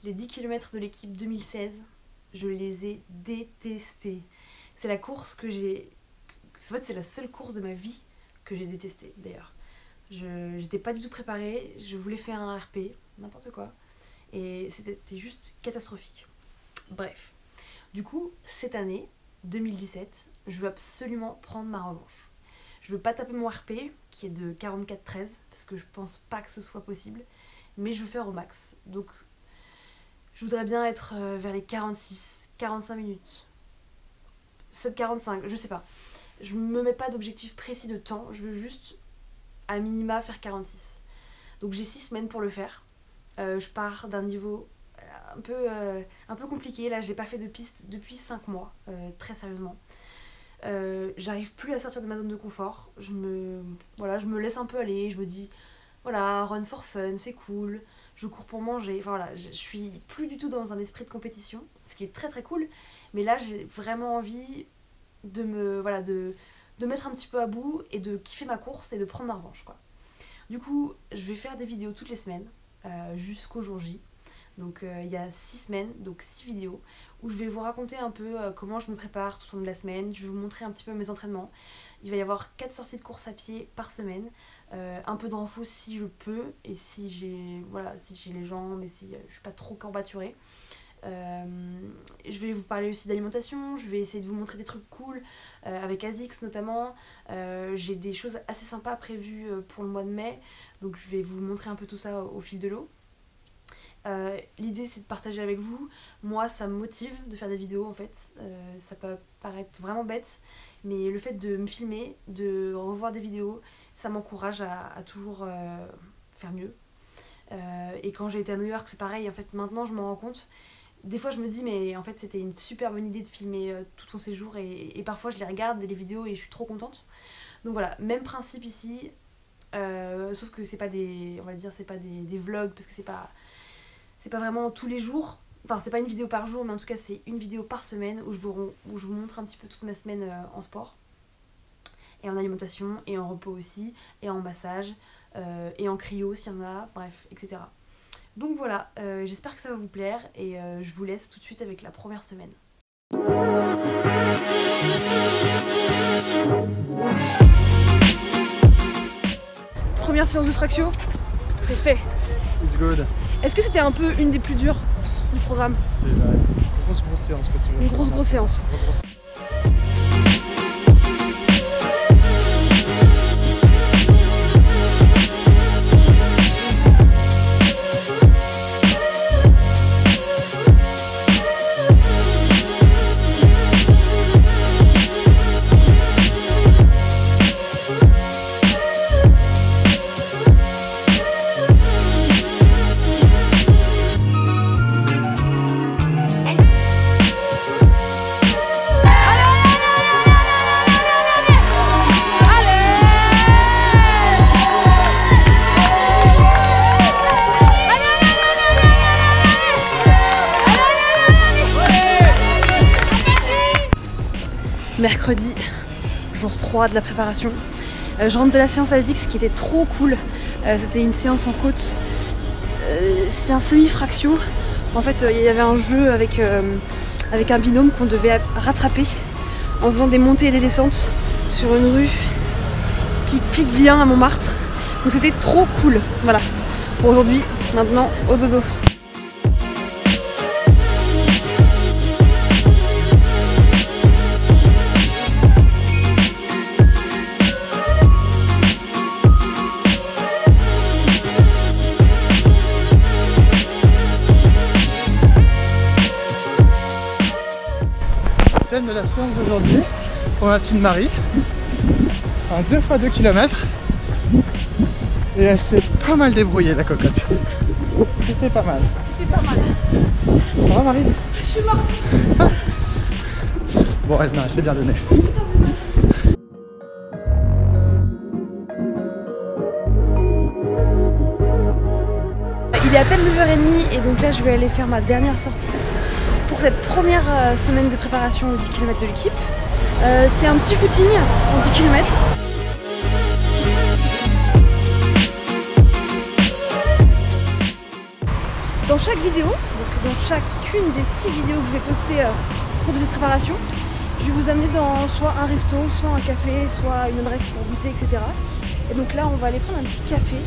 Les 10 km de l'équipe 2016, je les ai détestés. C'est la course que j'ai... En fait, c'est la seule course de ma vie que j'ai détestée, d'ailleurs. J'étais pas du tout préparée, je voulais faire un RP, n'importe quoi. Et c'était juste catastrophique. Bref. Du coup, cette année, 2017, je veux absolument prendre ma revanche. Je veux pas taper mon RP, qui est de 44,13, parce que je pense pas que ce soit possible, mais je veux faire au max. Donc, je voudrais bien être vers les 46, 45 minutes. Sub 45, je sais pas. Je me mets pas d'objectif précis de temps, je veux juste, à minima, faire 46. Donc j'ai 6 semaines pour le faire. Je pars d'un niveau un peu compliqué. Là, j'ai pas fait de piste depuis 5 mois, très sérieusement. J'arrive plus à sortir de ma zone de confort. Je me laisse un peu aller. Je me dis, voilà, run for fun, c'est cool. Je cours pour manger. Enfin voilà, je suis plus du tout dans un esprit de compétition, ce qui est très très cool. Mais là, j'ai vraiment envie de mettre un petit peu à bout et de kiffer ma course et de prendre ma revanche, quoi. Du coup, je vais faire des vidéos toutes les semaines jusqu'au jour J. Donc il y a 6 semaines, donc 6 vidéos, où je vais vous raconter un peu comment je me prépare tout au long de la semaine. Je vais vous montrer un petit peu mes entraînements. Il va y avoir 4 sorties de course à pied par semaine, un peu d'infos si je peux, et si j'ai les jambes, et si je suis pas trop courbaturée. Je vais vous parler aussi d'alimentation, je vais essayer de vous montrer des trucs cool avec ASICS notamment. J'ai des choses assez sympas prévues pour le mois de mai, donc je vais vous montrer un peu tout ça au fil de l'eau. L'idée c'est de partager avec vous. Moi ça me motive de faire des vidéos en fait, ça peut paraître vraiment bête, mais le fait de me filmer, de revoir des vidéos, ça m'encourage à toujours faire mieux. Et quand j'ai été à New York c'est pareil, en fait maintenant je m'en rends compte. Des fois je me dis mais en fait c'était une super bonne idée de filmer tout ton séjour, et parfois je les regarde les vidéos et je suis trop contente. Donc voilà, même principe ici, sauf que c'est pas des vlogs, parce que c'est pas vraiment tous les jours, enfin c'est pas une vidéo par jour, mais en tout cas c'est une vidéo par semaine où je vous montre un petit peu toute ma semaine en sport et en alimentation et en repos aussi, et en massage et en cryo s'il y en a, bref, etc. Donc voilà, j'espère que ça va vous plaire, et je vous laisse tout de suite avec la première semaine. Première séance de fractio, c'est fait. It's good. Est-ce que c'était un peu une des plus dures du programme? C'est la grosse séance que tu veux. Une grosse séance. Mercredi, jour 3 de la préparation. Je rentre de la séance ASICS qui était trop cool. C'était une séance en côte. C'est un semi-fractio. En fait, il y avait un jeu avec un binôme qu'on devait rattraper en faisant des montées et des descentes sur une rue qui pique bien à Montmartre. Donc c'était trop cool. Voilà. Pour aujourd'hui, maintenant, au dodo. Thème de la séance d'aujourd'hui pour ma petite Marie, en 2 x 2 km, et elle s'est pas mal débrouillée, la cocotte. C'était pas mal. C'était pas mal. Ça va, Marie? Je suis morte. Bon, non, elle s'est bien donnée. Il est à peine 9h30 et donc là je vais aller faire ma dernière sortie pour cette première semaine de préparation aux 10 km de l'équipe. C'est un petit footing en 10 km. Dans chaque vidéo, donc dans chacune des 6 vidéos que je vais poster pour cette préparation, je vais vous amener dans soit un resto, soit un café, soit une adresse pour goûter, etc. Et donc là, on va aller prendre un petit café.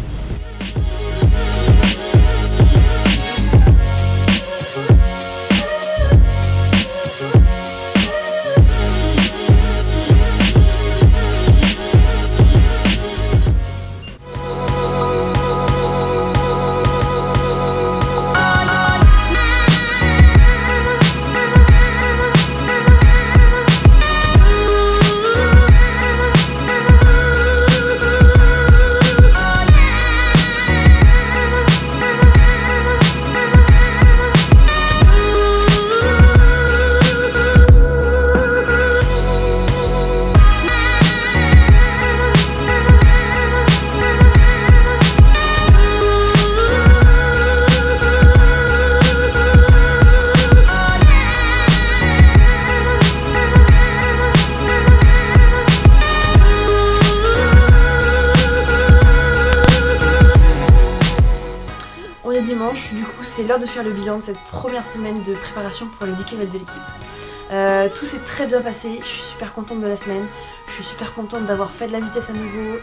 Dimanche, du coup c'est l'heure de faire le bilan de cette première semaine de préparation pour les 10 km de l'équipe. Tout s'est très bien passé, je suis super contente de la semaine, je suis super contente d'avoir fait de la vitesse à nouveau,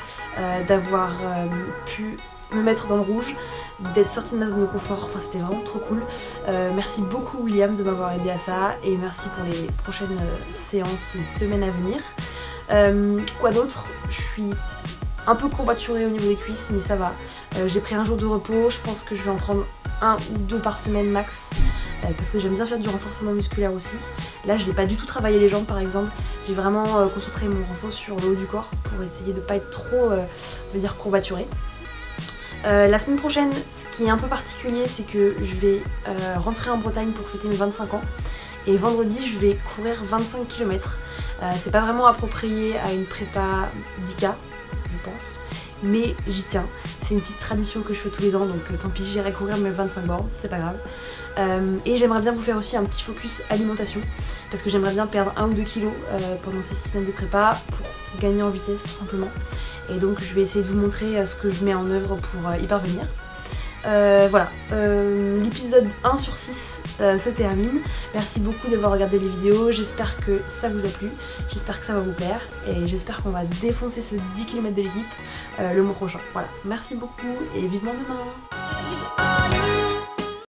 d'avoir pu me mettre dans le rouge, d'être sortie de ma zone de confort, enfin c'était vraiment trop cool. Merci beaucoup William de m'avoir aidé à ça et merci pour les prochaines séances et semaines à venir. Quoi d'autre? Je suis un peu courbaturée au niveau des cuisses mais ça va. J'ai pris un jour de repos, je pense que je vais en prendre 1 ou 2 par semaine max parce que j'aime bien faire du renforcement musculaire aussi. Là je n'ai pas du tout travaillé les jambes par exemple, j'ai vraiment concentré mon renfort sur le haut du corps pour essayer de ne pas être trop on va dire courbaturée. La semaine prochaine, ce qui est un peu particulier, c'est que je vais rentrer en Bretagne pour fêter mes 25 ans et vendredi je vais courir 25 km. C'est pas vraiment approprié à une prépa 10K je pense, mais j'y tiens. C'est une petite tradition que je fais tous les ans, donc tant pis, j'irai courir mes 25 bornes, c'est pas grave. Et j'aimerais bien vous faire aussi un petit focus alimentation, parce que j'aimerais bien perdre 1 ou 2 kilos pendant ces 6 semaines de prépa pour gagner en vitesse tout simplement. Et donc je vais essayer de vous montrer ce que je mets en œuvre pour y parvenir. Voilà, l'épisode 1 sur 6 se termine. Merci beaucoup d'avoir regardé les vidéos, j'espère que ça vous a plu, j'espère que ça va vous plaire et j'espère qu'on va défoncer ce 10 km de l'équipe le mois prochain. Voilà, merci beaucoup et vivement demain.